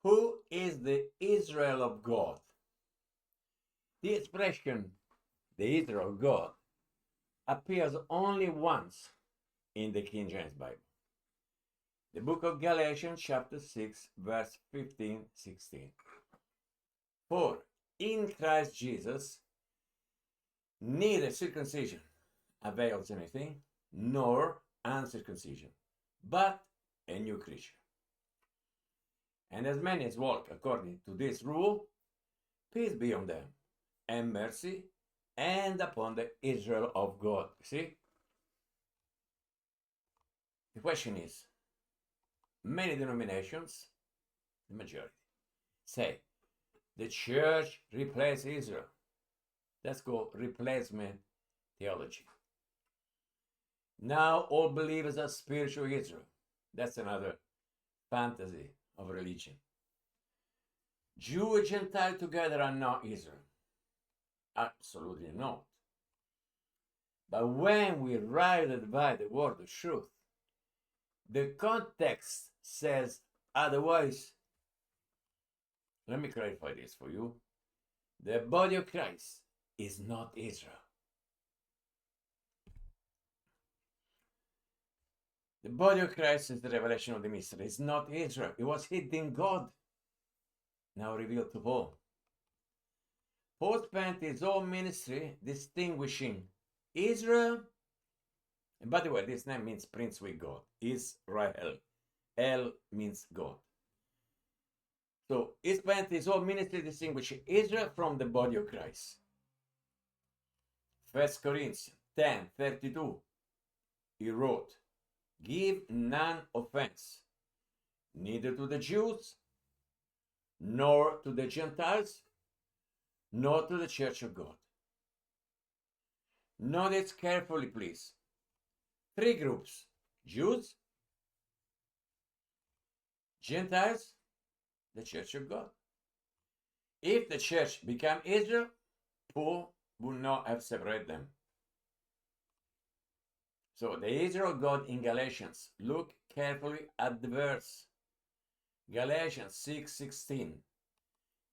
Who is the Israel of God? The expression, the Israel of God, appears only once in the King James Bible. The book of Galatians, chapter 6, verse 15-16. For in Christ Jesus, neither circumcision avails anything, nor uncircumcision, but a new creature. And as many as walk according to this rule, peace be on them, and mercy, and upon the Israel of God. See? The question is, many denominations, the majority, say the church replaced Israel. That's called replacement theology. Now all believers are spiritual Israel. That's another fantasy of religion. Jew and Gentile together are not Israel. Absolutely not. But when we rightly divide the word of truth, the context says otherwise. Let me clarify this for you. The body of Christ is not Israel. The body of Christ is the revelation of the mystery. It's not Israel. It was hid in God, now revealed to Paul. Paul spent his whole ministry distinguishing Israel, and by the way, this name means prince with God. Israel. El means God. So he spent his whole ministry distinguishing Israel from the body of Christ. 1 Corinthians 10:32, he wrote, give none offense, neither to the Jews, nor to the Gentiles, nor to the church of God. Notice carefully, please. 3 groups: Jews, Gentiles, the church of God. If the church became Israel, Paul would not have separated them. So the Israel of God in Galatians, look carefully at the verse. Galatians 6:16.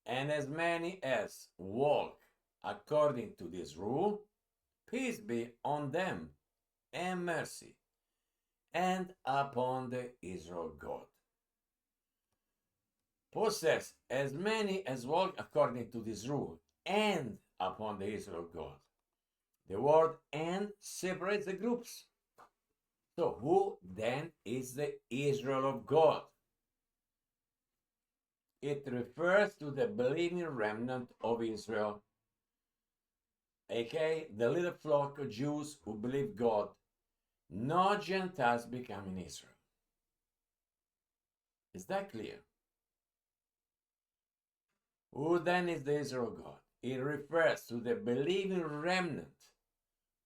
And as many as walk according to this rule, peace be on them, and mercy, and upon the Israel of God. Paul says, as many as walk according to this rule, and upon the Israel of God. The word and separates the groups. So who then is the Israel of God? It refers to the believing remnant of Israel, aka the little flock of Jews who believe God, not Gentiles becoming Israel. Is that clear? Who then is the Israel of God? It refers to the believing remnant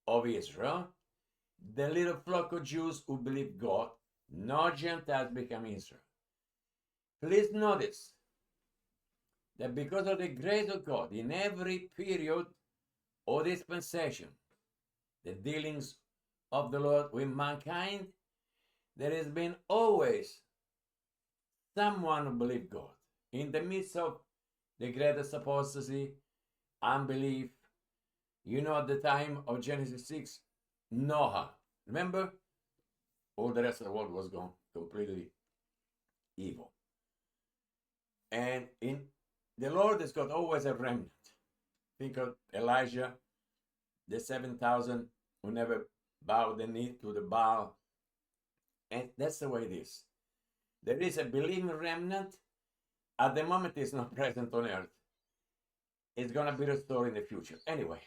of Israel, the little flock of Jews who believe God, not Gentiles becoming Israel. Please notice that because of the grace of God, in every period or dispensation, the dealings of the Lord with mankind, there has been always someone who believed God. In the midst of the greatest apostasy, unbelief, at the time of Genesis 6, Noah, remember? All the rest of the world was gone, completely evil. And in the Lord has got always a remnant. Think of Elijah, the 7,000 who never bowed the knee to the Baal. And that's the way it is. There is a believing remnant. At the moment, it's not present on earth. It's going to be restored in the future. Anyway,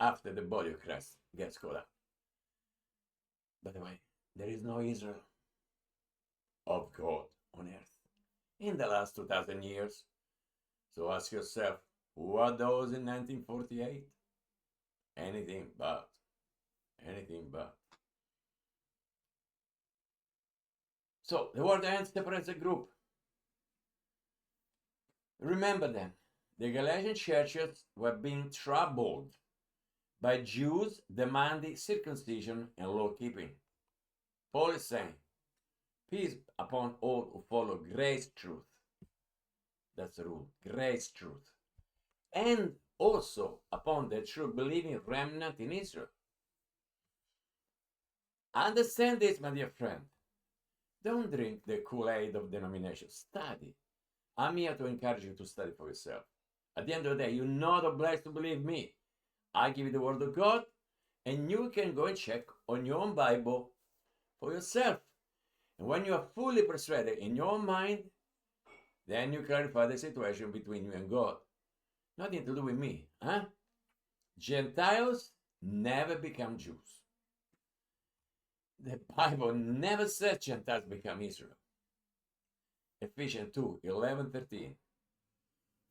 after the body of Christ gets caught up. By the way, there is no Israel of God on earth in the last 2,000 years. So ask yourself, who are those in 1948? Anything but. Anything but. So the word and separates a group. Remember then, the Galatian churches were being troubled by Jews demanding circumcision and law keeping. Paul is saying, peace upon all who follow grace truth. That's the rule. Grace truth. And also upon the true believing remnant in Israel. Understand this, my dear friend. Don't drink the Kool-Aid of denomination. Study. I'm here to encourage you to study for yourself. At the end of the day, you're not obliged to believe me. I give you the word of God, and you can go and check on your own Bible for yourself. And when you are fully persuaded in your mind, then you clarify the situation between you and God. Nothing to do with me. Gentiles never become Jews. The Bible never says Gentiles become Israel. Ephesians 2, 11, 13.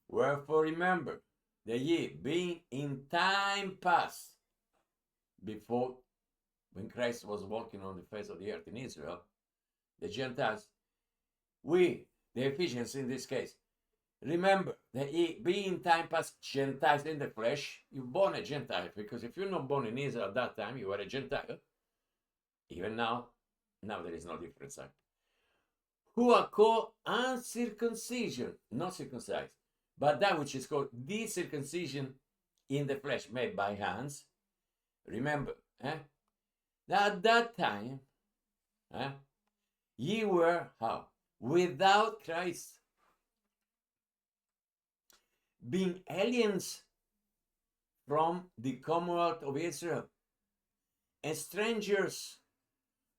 Wherefore remember that ye, being in time past, before, when Christ was walking on the face of the earth in Israel, the Gentiles, we, the Ephesians in this case, remember that ye, being in time past Gentiles in the flesh, you're born a Gentile, because if you're not born in Israel at that time, you were a Gentile. Even now there is no difference. Who are called uncircumcision, not circumcised, but that which is called the circumcision in the flesh, made by hands. Remember, that at that time, ye were how? Without Christ, being aliens from the commonwealth of Israel, and strangers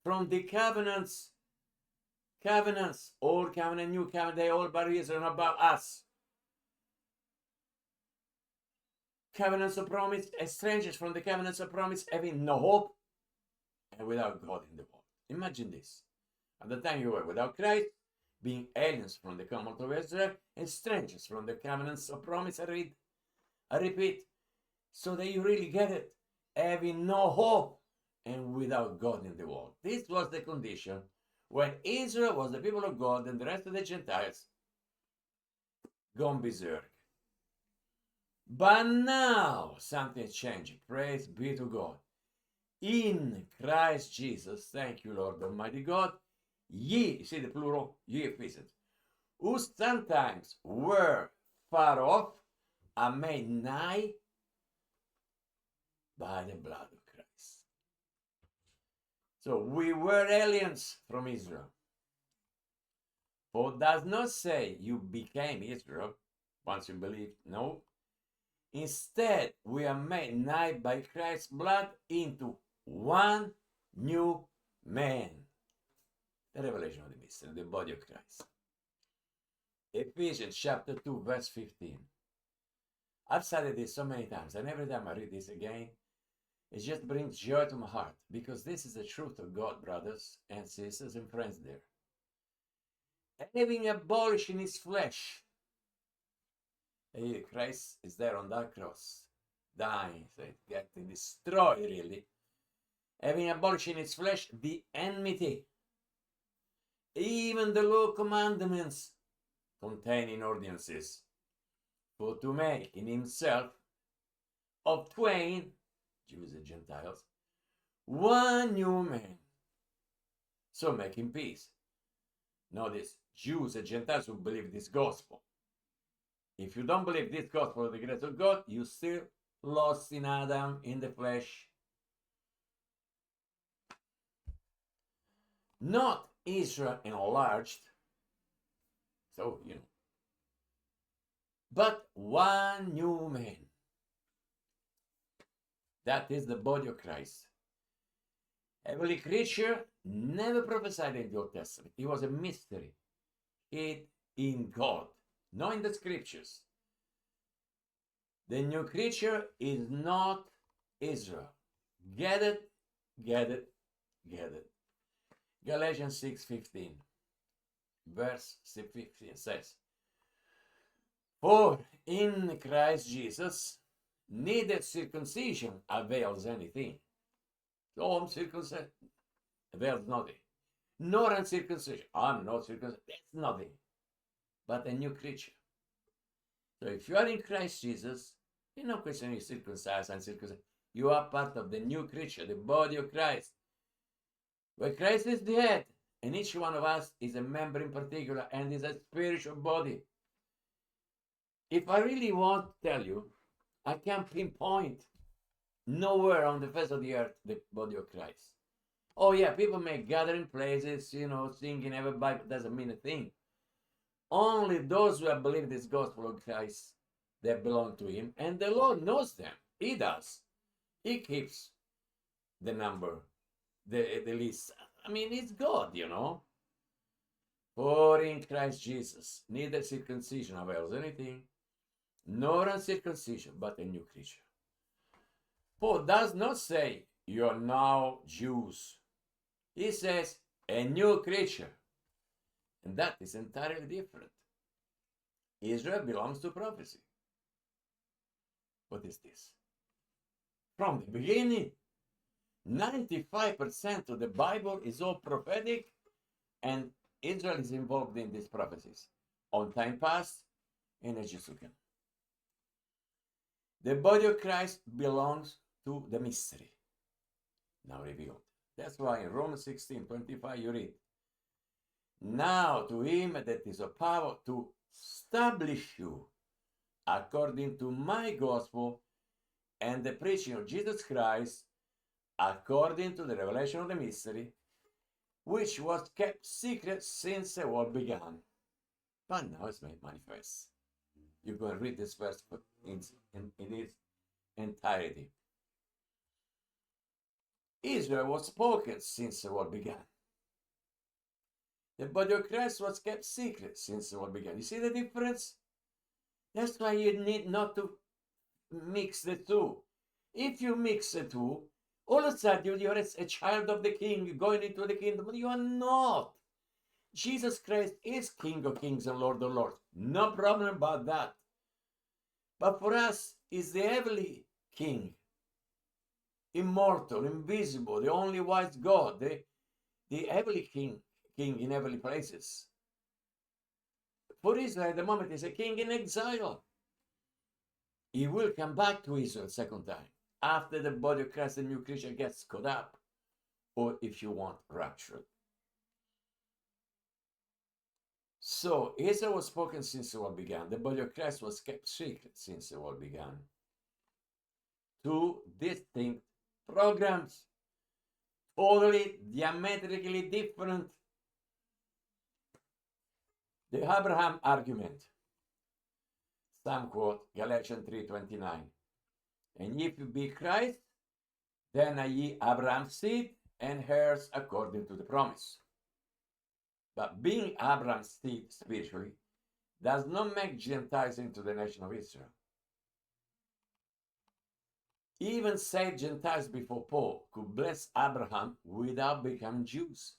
from the covenants, old covenant, new covenant, they all about Israel and about us. Covenants of promise, as strangers from the covenants of promise, having no hope and without God in the world. Imagine this. At the time you were without Christ, being aliens from the commonwealth of Israel, and strangers from the covenants of promise. I repeat, so that you really get it. Having no hope and without God in the world. This was the condition when Israel was the people of God and the rest of the Gentiles gone berserk. But now something changed. Praise be to God. In Christ Jesus, thank you, Lord Almighty God, ye, see the plural, ye Ephesians, who sometimes were far off, are made nigh by the blood of Christ. So we were aliens from Israel. For it does not say you became Israel once you believed. No. Instead, we are made nigh by Christ's blood into one new man. The revelation of the mystery, the body of Christ. Ephesians chapter 2, verse 15. I've studied this so many times, and every time I read this again, it just brings joy to my heart, because this is the truth of God, brothers and sisters and friends there. Having abolished in his flesh, Christ is there on that cross, dying, so getting destroyed really. Having abolished in his flesh the enmity, even the law commandments containing ordinances, for to make in himself of twain, Jews and Gentiles, one new man, so making peace. Notice, Jews and Gentiles who believe this gospel. If you don't believe this gospel of the grace of God, you still lost in Adam, in the flesh. Not Israel enlarged, so, but one new man. That is the body of Christ. Heavenly creature never prophesied in the Old Testament. It was a mystery hid in God, not in the scriptures. The new creature is not Israel. Get it? Get it? Get it? Galatians 6:15, verse 15 says, for in Christ Jesus, neither circumcision avails anything. So circumcision avails nothing. Nor uncircumcision. I'm not circumcised. That's nothing. But a new creature. So if you are in Christ Jesus, you're not questioning circumcised and uncircumcised. You are part of the new creature, the body of Christ. Where Christ is the head, and each one of us is a member in particular, and is a spiritual body. If I really want to tell you, I can pinpoint nowhere on the face of the earth the body of Christ. Oh yeah, people may gather in places, singing, everybody, but doesn't mean a thing. Only those who have believed this gospel of Christ, that belong to him, and the Lord knows them. He does. He keeps the number, the list. I mean, it's God, For in Christ Jesus, neither circumcision avails anything, nor uncircumcision, but a new creature. Paul does not say, you are now Jews. He says, a new creature. And that is entirely different. Israel belongs to prophecy. What is this? From the beginning, 95% of the Bible is all prophetic, and Israel is involved in these prophecies on time past and ages to come. The body of Christ belongs to the mystery, now revealed. That's why in Romans 16:25 you read, now to him that is of power to establish you according to my gospel and the preaching of Jesus Christ, according to the revelation of the mystery, which was kept secret since the world began, but now it's made manifest. You can read this verse in its entirety. Israel was spoken since the world began. The body of Christ was kept secret since the world began. You see the difference? That's why you need not to mix the two. If you mix the two, all of a sudden you're a child of the King going into the kingdom. You are not. Jesus Christ is King of kings and Lord of lords. No problem about that. But for us, is the heavenly King, immortal, invisible, the only wise God, the heavenly King in heavenly places. For Israel, at the moment, is a king in exile. He will come back to Israel second time, after the body of Christ, the new creature, gets caught up, or if you want, raptured. So Israel was spoken since the world began. The body of Christ was kept secret since the world began. Two distinct programs, totally diametrically different. The Abraham argument. Some quote Galatians 3:29. And if you be Christ, then are ye Abraham's seed and heirs according to the promise. But being Abraham's seed spiritually does not make Gentiles into the nation of Israel. Even saved Gentiles before Paul could bless Abraham without becoming Jews.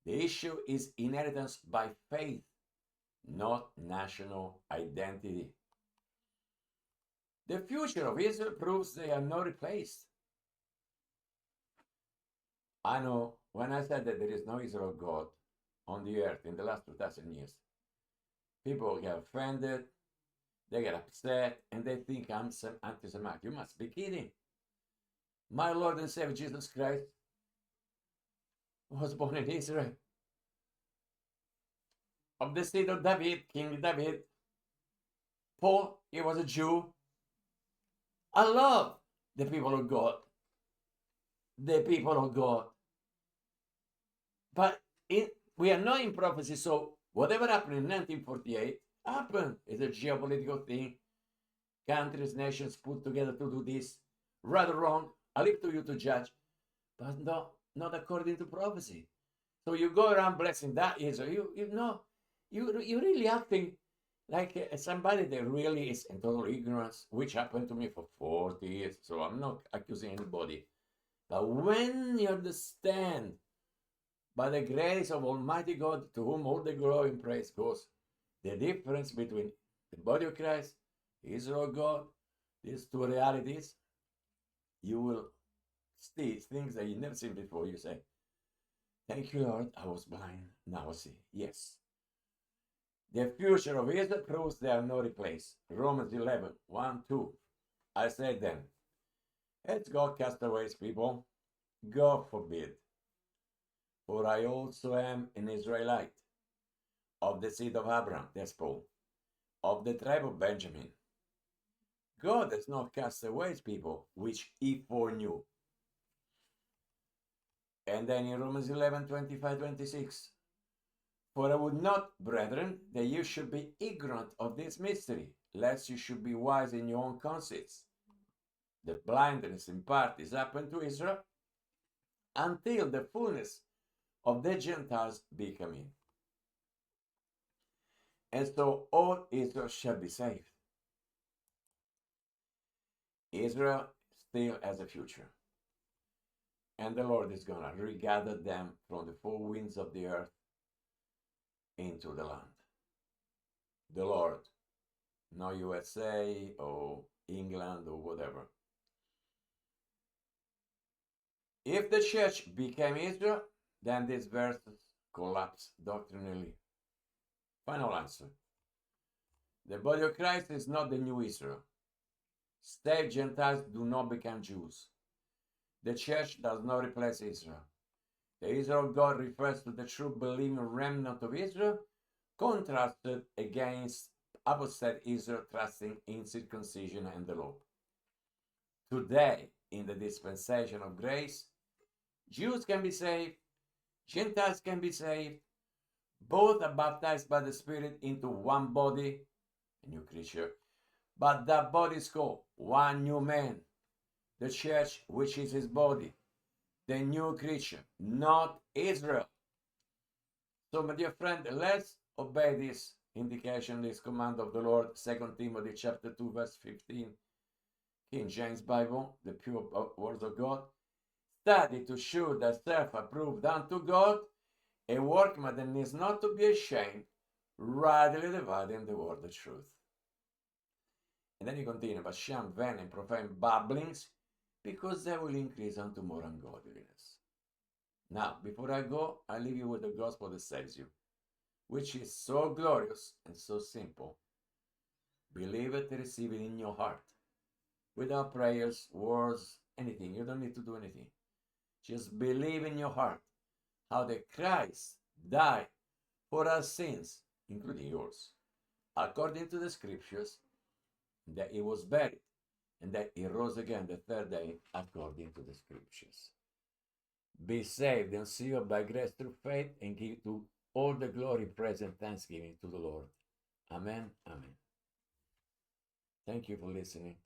The issue is inheritance by faith, not national identity. The future of Israel proves they are not replaced. I know when I said that there is no Israel God on the earth in the last 2,000 years, people get offended, they get upset, and they think I'm anti-Semitic. You must be kidding. My Lord and Savior Jesus Christ was born in Israel, of the seed of David, King David. Paul, he was a Jew. I love the people of God. The people of God. But we are not in prophecy, so whatever happened in 1948 happened. It's a geopolitical thing. Countries, nations put together to do this. Right or wrong, I leave to you to judge. But not according to prophecy. So you go around blessing that Israel. You're really acting like somebody that really is in total ignorance, which happened to me for 40 years. So I'm not accusing anybody. But when you understand, by the grace of Almighty God, to whom all the glory and praise goes, the difference between the body of Christ, Israel, God, these two realities, you will see things that you've never seen before. You say, thank you, Lord, I was blind, now I see. Yes. The future of Israel proves they are not replaced. Romans 11, 1, 2. I said then, has God cast away his people? God forbid. For I also am an Israelite, of the seed of Abraham, that's Paul, of the tribe of Benjamin. God has not cast away his people, which he foreknew. And then in Romans 11, 25, 26, for I would not, brethren, that you should be ignorant of this mystery, lest you should be wise in your own conceits. The blindness in part is happened to Israel, until the fullness of the Gentiles be come in. And so all Israel shall be saved. Israel still has a future. And the Lord is going to regather them from the four winds of the earth into the land. The Lord, not USA or England or whatever. If the church became Israel, then these verses collapse doctrinally. Final answer. The body of Christ is not the new Israel. Saved Gentiles do not become Jews. The church does not replace Israel. The Israel of God refers to the true believing remnant of Israel, contrasted against apostate Israel trusting in circumcision and the law. Today, in the dispensation of grace, Jews can be saved, Gentiles can be saved, both are baptized by the Spirit into one body, a new creature, but that body is called one new man, the church which is his body, the new creature, not Israel. So, my dear friend, let's obey this indication, this command of the Lord, 2 Timothy chapter 2, verse 15, King James Bible, the pure word of God. Study to show thyself approved unto God, a workman that needs not to be ashamed, rightly dividing the word of truth. And then he continues, but shun vain and profane babblings, because they will increase unto more ungodliness. Now, before I go, I leave you with the gospel that saves you, which is so glorious and so simple. Believe it, receive it in your heart. Without prayers, words, anything. You don't need to do anything. Just believe in your heart how that Christ died for our sins, including yours, according to the scriptures, that he was buried, and that he rose again the third day, according to the scriptures. Be saved and sealed by grace through faith, and give to all the glory, praise, and thanksgiving to the Lord. Amen. Amen. Thank you for listening.